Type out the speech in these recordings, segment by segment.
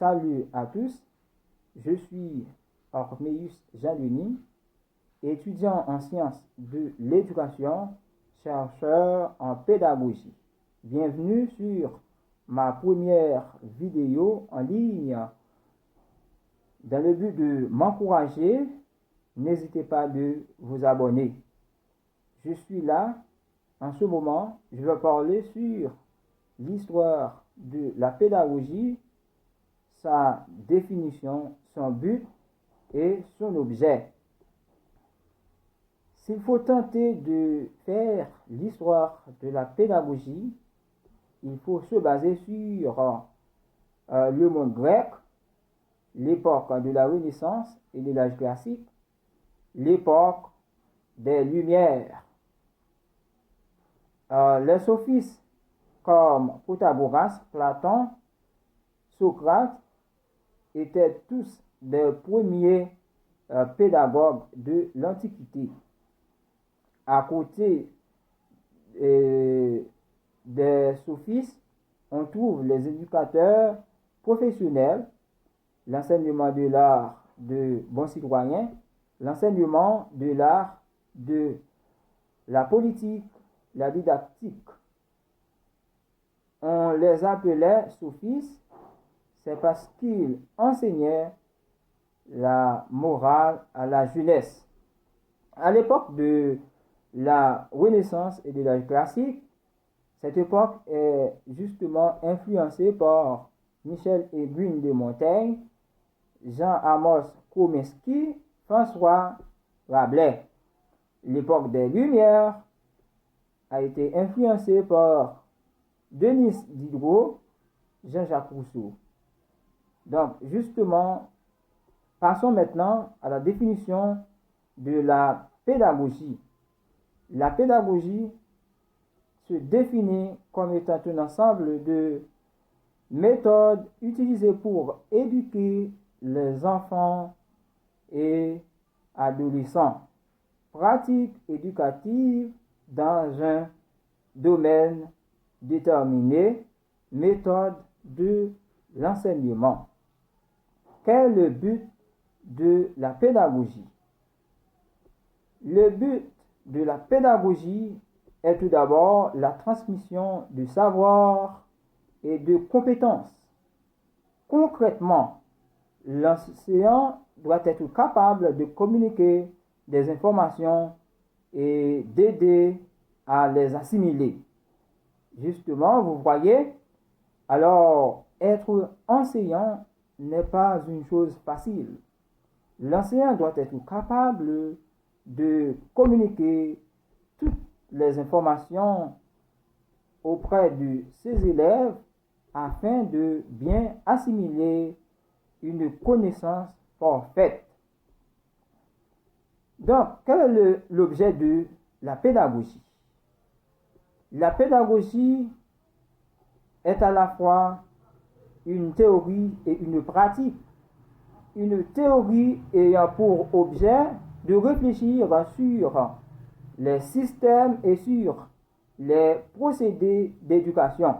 Salut à tous, je suis Orméus Jean-Denis, étudiant en sciences de l'éducation, chercheur en pédagogie. Bienvenue sur ma première vidéo en ligne. Dans le but de m'encourager, n'hésitez pas de vous abonner. Je suis là, en ce moment, je vais parler sur l'histoire de la pédagogie, sa définition, son but et son objet. S'il faut tenter de faire l'histoire de la pédagogie, il faut se baser sur le monde grec, l'époque de la Renaissance et de l'âge classique, l'époque des Lumières. Les sophistes comme Pythagoras, Platon, Socrate étaient tous des premiers pédagogues de l'Antiquité. À côté des sophistes, on trouve les éducateurs professionnels, l'enseignement de l'art de bon citoyen, l'enseignement de l'art de la politique, la didactique. On les appelait sophistes, c'est parce qu'ils enseignaient la morale à la jeunesse. À l'époque de la Renaissance et de l'âge classique, cette époque est justement influencée par Michel Aiguin de Montaigne, Jean-Amos Cominsky, François Rabelais. L'époque des Lumières a été influencée par Denis Diderot, Jean-Jacques Rousseau. Donc, justement, passons maintenant à la définition de la pédagogie. La pédagogie se définit comme étant un ensemble de méthodes utilisées pour éduquer les enfants et adolescents. Pratiques éducatives dans un domaine déterminé, méthode de l'enseignement. Quel est le but de la pédagogie? Le but de la pédagogie est tout d'abord la transmission de savoir et de compétences. Concrètement, l'enseignant doit être capable de communiquer des informations et d'aider à les assimiler. Justement, vous voyez, alors être enseignant n'est pas une chose facile. L'enseignant doit être capable de communiquer toutes les informations auprès de ses élèves afin de bien assimiler une connaissance parfaite. Donc, quel est l'objet de la pédagogie? La pédagogie est à la fois une théorie et une pratique. Une théorie ayant pour objet de réfléchir sur les systèmes et sur les procédés d'éducation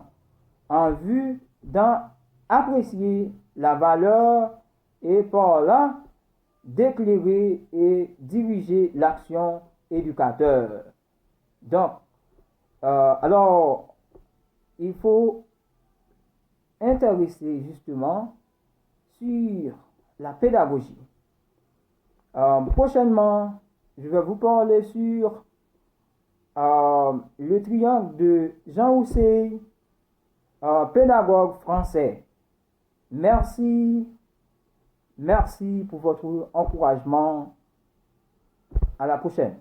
en vue d'en apprécier la valeur et par là d'éclairer et diriger l'action éducateur. Donc, alors, il faut intéresser justement sur la pédagogie. Prochainement, je vais vous parler sur le triangle de Jean Houssaye, pédagogue français. Merci pour votre encouragement. À la prochaine.